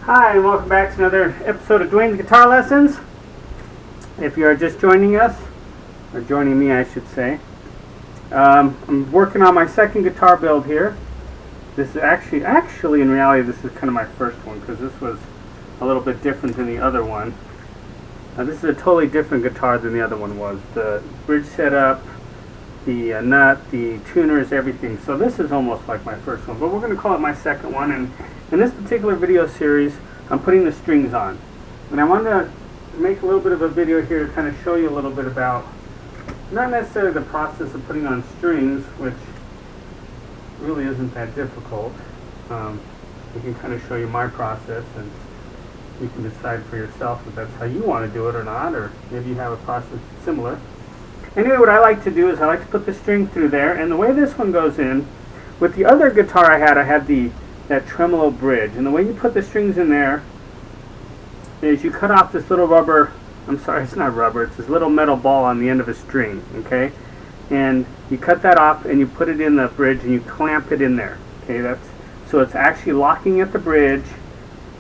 Hi, and welcome back to another episode of Dwayne's Guitar Lessons. If you are just joining us, or joining me I should say, I'm working on my second guitar build here. This is actually in reality this is kind of my first one, because this was a little bit different than the other one. This is a totally different guitar than the other one was. The bridge setup, the nut, the tuners, everything. So this is almost like my first one, but we're going to call it my second one. And in this particular video series, I'm putting the strings on. And I wanted to make a little bit of a video here to kind of show you a little bit about, not necessarily the process of putting on strings, which really isn't that difficult. I can kind of show you my process, and you can decide for yourself if that's how you want to do it or not, or maybe you have a process similar. Anyway, what I like to do is I like to put the string through there, and the way this one goes in, with the other guitar I had that tremolo bridge, and the way you put the strings in there is you cut off this little rubber, I'm sorry, it's not rubber, it's this little metal ball on the end of a string, okay? And you cut that off and you put it in the bridge and you clamp it in there, okay? So it's actually locking at the bridge,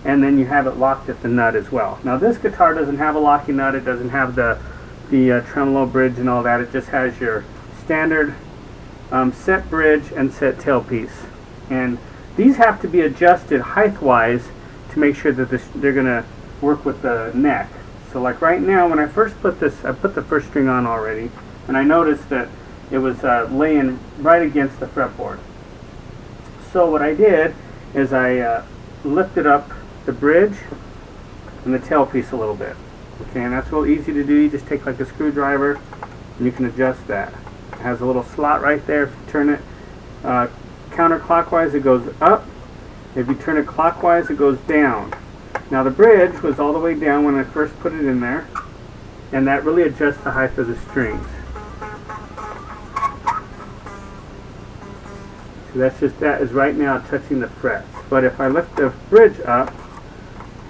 and then you have it locked at the nut as well. Now this guitar doesn't have a locking nut, it doesn't have the tremolo bridge and all that. It just has your standard set bridge and set tailpiece, and these have to be adjusted height-wise to make sure that they're going to work with the neck. So like right now, when I first put this, I put the first string on already, and I noticed that it was laying right against the fretboard. So what I did is I lifted up the bridge and the tailpiece a little bit. Okay, and that's real easy to do. You just take like a screwdriver and you can adjust that. It has a little slot right there. If you turn it counterclockwise, it goes up. If you turn it clockwise, it goes down. Now the bridge was all the way down when I first put it in there, and that really adjusts the height of the strings. So that is right now touching the frets. But if I lift the bridge up,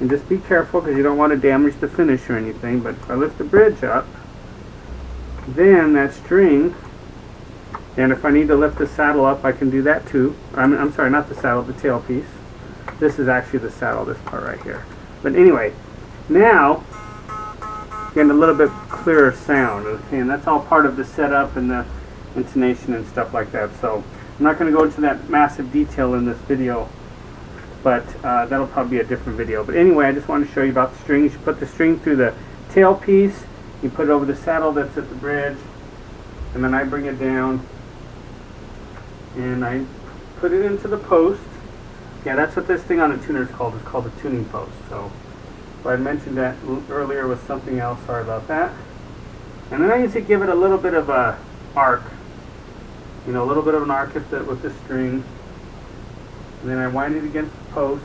and just be careful because you don't want to damage the finish or anything, but if I lift the bridge up, then that string, and if I need to lift the saddle up, I can do that too. I'm sorry, not the saddle, the tailpiece. This is actually the saddle, this part right here. But anyway, now getting a little bit clearer sound, okay, and that's all part of the setup and the intonation and stuff like that. So I'm not going to go into that massive detail in this video, but that'll probably be a different video. But anyway, I just wanted to show you about the strings. You put the string through the tailpiece, you put it over the saddle that's at the bridge, and then I bring it down and I put it into the post. Yeah, that's what this thing on the tuner is called. It's called the tuning post. So I mentioned that earlier with something else. Sorry about that. And then I usually give it a little bit of a arc. You know, a little bit of an arc with the string. And then I wind it against the post.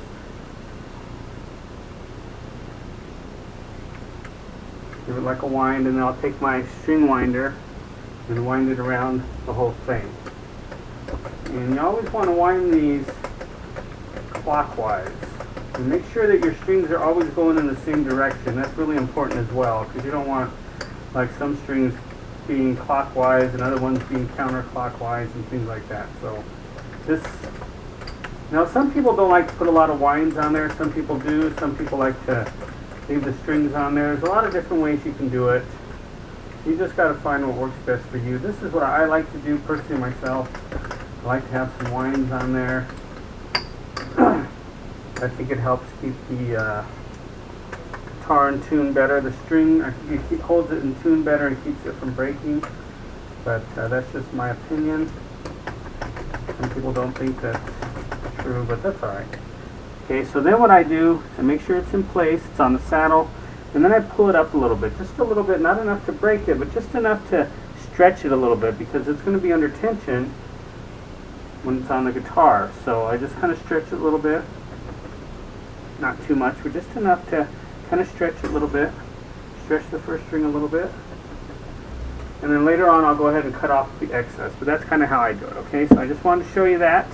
Give it like a wind, and then I'll take my string winder and wind it around the whole thing. And you always want to wind these clockwise. And make sure that your strings are always going in the same direction. That's really important as well, because you don't want like some strings being clockwise and other ones being counterclockwise and things like that. So this, now some people don't like to put a lot of winds on there. Some people do. Some people like to leave the strings on there. There's a lot of different ways you can do it. You just got to find what works best for you. This is what I like to do personally myself. I like to have some winds on there. I think it helps keep the guitar in tune better. The string holds it in tune better and keeps it from breaking. But that's just my opinion. Some people don't think that's true, but that's alright. Okay, so then what I do is I make sure it's in place, it's on the saddle, and then I pull it up a little bit, just a little bit, not enough to break it, but just enough to stretch it a little bit, because it's going to be under tension when it's on the guitar. So I just kind of stretch it a little bit, not too much, but just enough to kind of stretch it a little bit, stretch the first string a little bit, and then later on I'll go ahead and cut off the excess. But that's kind of how I do it, okay? So I just wanted to show you that.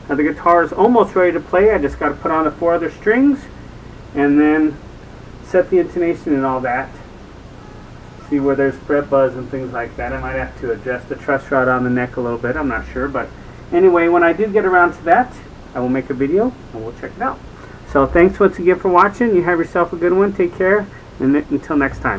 Now the guitar is almost ready to play. I just got to put on the 4 other strings and then set the intonation and all that. See where there's fret buzz and things like that. I might have to adjust the truss rod on the neck a little bit. I'm not sure, but anyway, when I do get around to that, I will make a video and we'll check it out. So So thanks once again for watching. You have yourself a good one. Take care, and until next time.